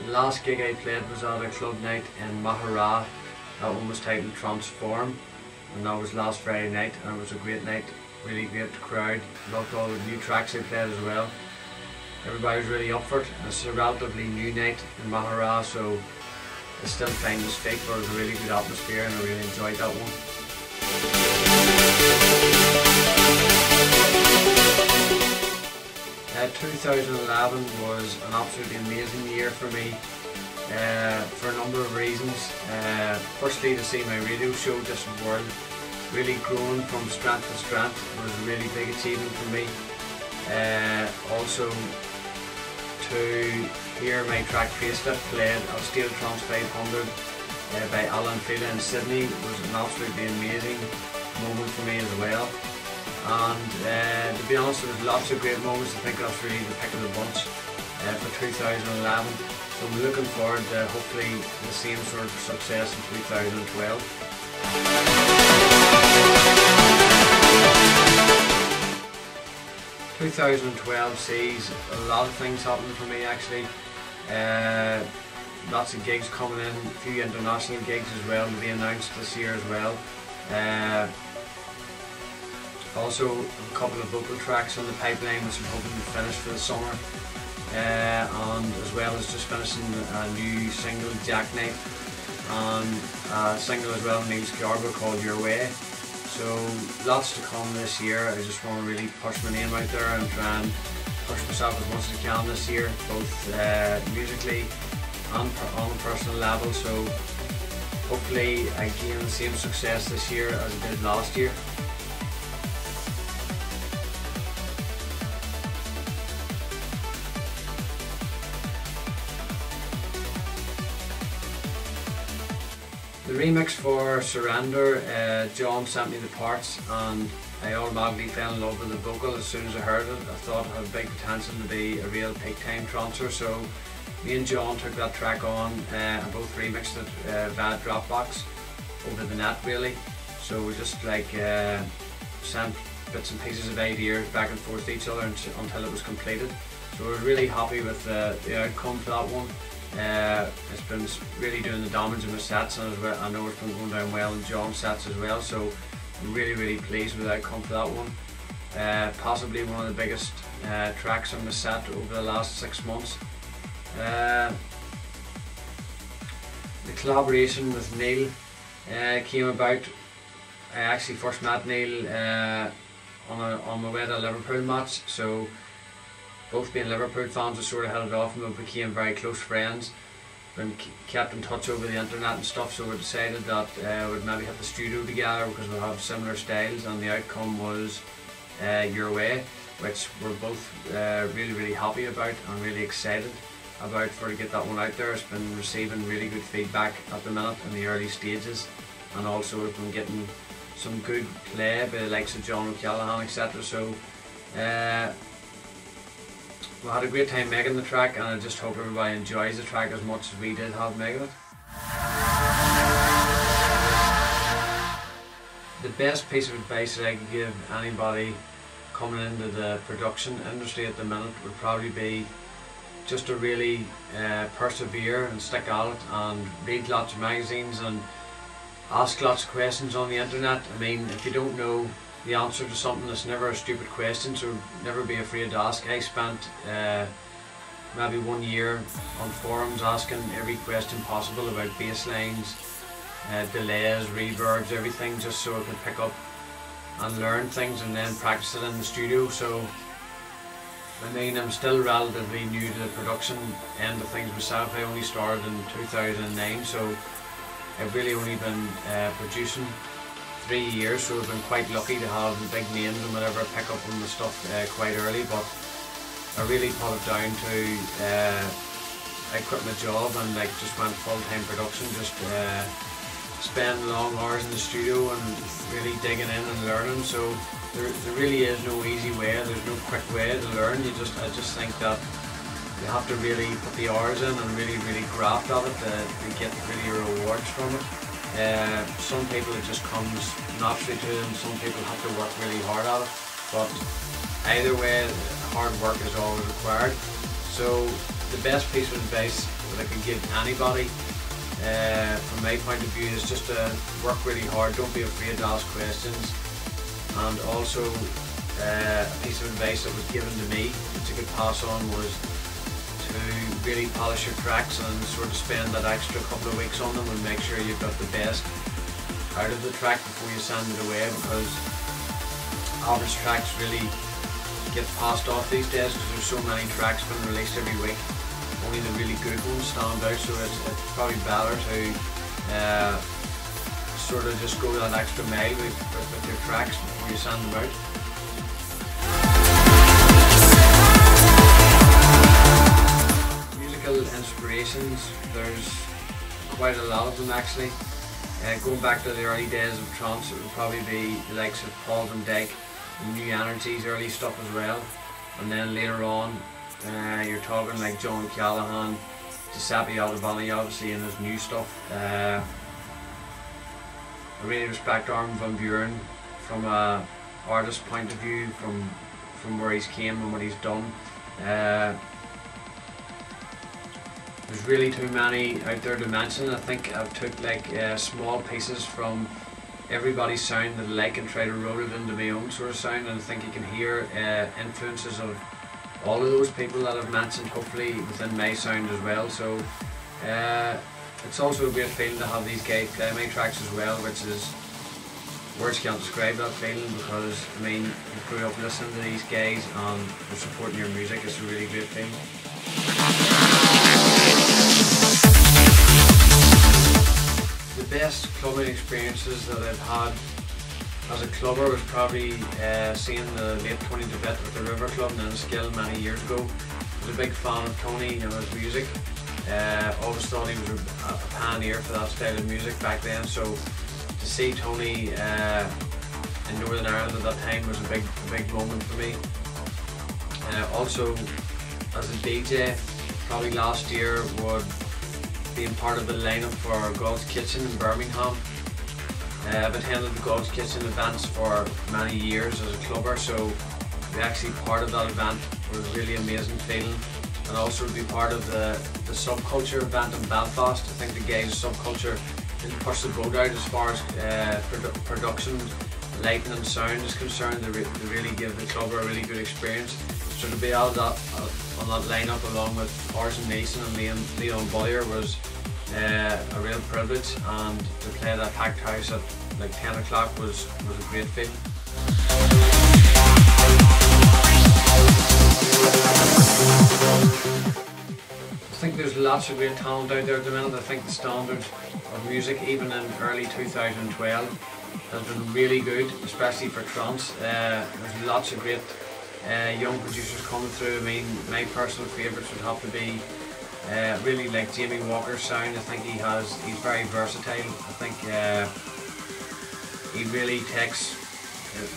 The last gig I played was at a club night in Mahara. That one was titled Transform, and that was last Friday night, and it was a great night, really great crowd. Loved all the new tracks I played as well. Everybody was really up for it. It's a relatively new night in Mahara, so it's still finding its feet, but it was a really good atmosphere and I really enjoyed that one. 2011 was an absolutely amazing year for me for a number of reasons. Firstly, to see my radio show, Distant World, really growing from strength to strength was a really big achievement for me. Also, to hear my track Facelift played at Steel Trance 500 by Alan Fila in Sydney was an absolutely amazing moment for me as well. And to be honest, there was lots of great moments. I think that's really the pick of the bunch for 2011. So I'm looking forward to hopefully the same sort of success in 2012. 2012 sees a lot of things happening for me actually. Lots of gigs coming in, a few international gigs as well to be announced this year as well. Also a couple of vocal tracks on the pipeline which I'm hoping to finish for the summer. And as well as just finishing a new single, Jackknife, and a single as well, Neill's called Your Way. So lots to come this year. I just want to really push my name out there and try and push myself as much as I can this year, both musically and on a personal level. So hopefully I gain the same success this year as I did last year. The remix for Surrender, John sent me the parts and I automatically fell in love with the vocal as soon as I heard it. I thought it had big potential to be a real peak time trancer, so me and John took that track on and both remixed it via Dropbox over the net really. So we just like sent bits and pieces of ideas back and forth to each other until it was completed. So we're really happy with the outcome for that one. It's been really doing the damage in my sets, and I know it's been going down well in John's sets as well, so I'm really pleased with the outcome for that one. Possibly one of the biggest tracks on the set over the last 6 months. The collaboration with Neill came about. I actually first met Neill on my way to a Liverpool match, so both being Liverpool fans, we sort of hit it off and we became very close friends. Been kept in touch over the internet and stuff, so we decided that we'd maybe hit the studio together because we have similar styles, and the outcome was Your Way, which we're both really happy about and really excited about for to get that one out there. It's been receiving really good feedback at the minute in the early stages, and also we've been getting some good play by the likes of John O'Callaghan, etc. So we had a great time making the track, and I just hope everybody enjoys the track as much as we did have making it. The best piece of advice that I could give anybody coming into the production industry at the minute would probably be just to really persevere and stick at it and read lots of magazines and ask lots of questions on the internet. I mean, if you don't know the answer to something, it's never a stupid question, so never be afraid to ask. I spent maybe 1 year on forums asking every question possible about bass lines, delays, reverbs, everything, just so I could pick up and learn things and then practice it in the studio. So I mean, I'm still relatively new to the production end of things myself. I only started in 2009, so I've really only been producing 3 years, so I've been quite lucky to have the big names and whatever pick up on the stuff quite early. But I really put it down to I quit my job and like just went full-time production, just spend long hours in the studio and really digging in and learning. So there really is no easy way, there's no quick way to learn. I just think that you have to really put the hours in and really graft at it to get really rewards from it. Some people it just comes naturally to them, some people have to work really hard at it, but either way hard work is always required. So the best piece of advice that I could give anybody from my point of view is just to work really hard, don't be afraid to ask questions. And also a piece of advice that was given to me, which I could pass on, was to really polish your tracks and sort of spend that extra couple of weeks on them and make sure you've got the best out of the track before you send it away, because average tracks really get passed off these days because there's so many tracks being released every week. Only the really good ones stand out, so it's probably better to sort of just go that extra mile with your tracks before you send them out. Musical inspirations, there's quite a lot of them actually. Going back to the early days of trance, it would probably be the likes of Paul Van Dyk, New Energies, early stuff as well. And then later on, you're talking like John Callahan, Giuseppe Ottoboni obviously in his new stuff. I really respect Armin van Buuren from an artist point of view, from where he's came and what he's done. There's really too many out there to mention. I think I've took like small pieces from everybody's sound that I like and try to roll it into my own sort of sound, and I think you can hear influences of all of those people that I've mentioned hopefully within my sound as well. So it's also a great feeling to have these guys play my tracks as well, which is, words can't describe that feeling, because I mean, you grew up listening to these guys and they're supporting your music. It's a really great feeling. The best clubbing experiences that I've had as a clubber was probably seeing the late Tony DeVitt at the River Club in Enniskillen many years ago. I was a big fan of Tony and his music. Always thought he was a pioneer for that style of music back then, so to see Tony in Northern Ireland at that time was a big moment for me. Also, as a DJ, probably last year would being part of the lineup for God's Kitchen in Birmingham. I've attended the God's Kitchen events for many years as a clubber, so to be actually part of that event was really amazing feeling. And also to be part of the subculture event in Belfast. I think the guys' subculture didn't push the boat out as far as production, lighting and sound is concerned. They really give the clubber a really good experience. So to be on that lineup along with Arsen Mason and Leon Boyer was a real privilege, and to play that packed house at like 10 o'clock was a great feeling. I think there's lots of great talent out there at the minute. I think the standard of music, even in early 2012, has been really good, especially for trance. There's lots of great young producers coming through. I mean, my personal favourites would have to be really like Jamie Walker's sound. I think he's very versatile. I think he really takes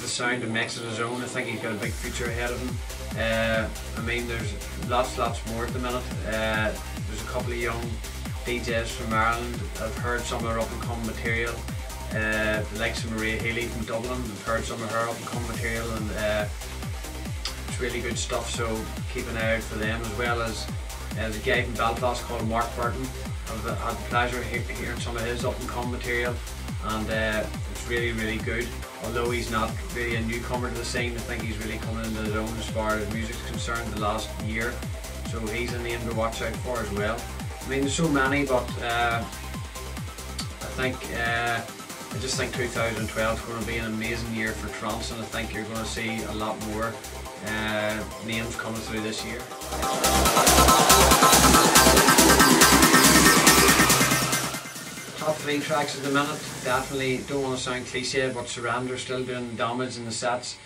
the sound and makes it his own. I think he's got a big future ahead of him. I mean, there's lots more at the minute. There's a couple of young DJs from Ireland. I've heard some of their up and coming material. The likes of Maria Healy from Dublin. I've heard some of her up and coming material, and it's really good stuff. So keep an eye out for them, as well as there's a guy from Belfast called Mark Burton. I've had the pleasure of hearing some of his up and coming material, and it's really good. Although he's not really a newcomer to the scene, I think he's really coming into his own as far as music's concerned the last year. So he's a name to watch out for as well. I mean, there's so many, but I just think 2012 is going to be an amazing year for trance, and I think you're going to see a lot more names coming through this year. Top 3 tracks at the minute, definitely, don't want to sound cliche, but Surrender still doing damage in the sets.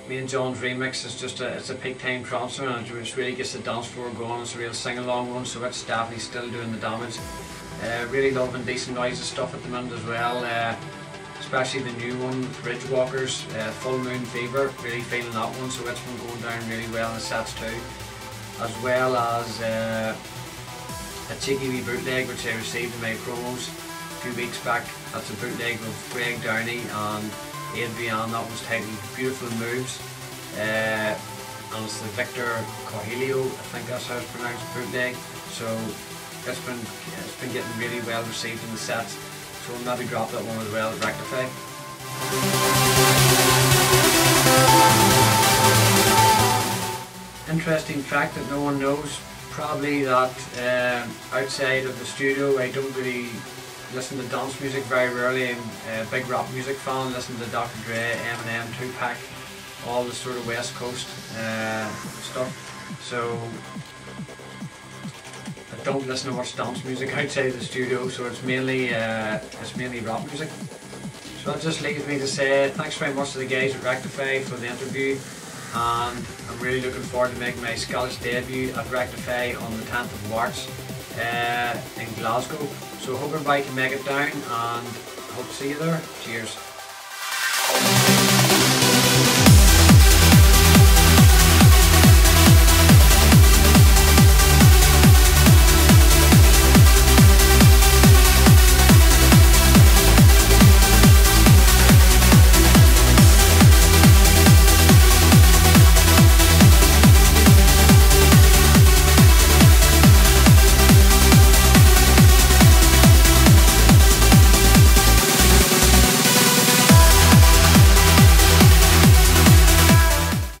Me and John's remix is just it's a peak time trance, and it just really gets the dance floor going. It's a real sing-along one, so it's definitely still doing the damage. Really loving Decent Noise stuff at the minute as well, especially the new one with Ridgewalkers, Full Moon Fever, really feeling that one, so it's been going down really well in the sets too. As well as a cheeky wee bootleg which I received in my promos a few weeks back. That's a bootleg of Greg Downey and Adrian. That was titled Beautiful Moves, and and it's the Victor Coelho, I think that's how it's pronounced, bootleg. So it's been getting really well received in the sets, so we'll maybe drop that one as well at Rectify. Interesting track that no one knows, probably that outside of the studio I don't really listen to dance music very rarely. I'm a big rap music fan, listen to Dr. Dre, Eminem, Tupac, all the sort of West Coast stuff. So I don't listen to much dance music outside the studio, so it's mainly rap music. So that just leaves me to say thanks very much to the guys at Rectify for the interview, and I'm really looking forward to making my Scottish debut at Rectify on the 10th of March in Glasgow. So I hope everybody can make it down, and I hope to see you there. Cheers.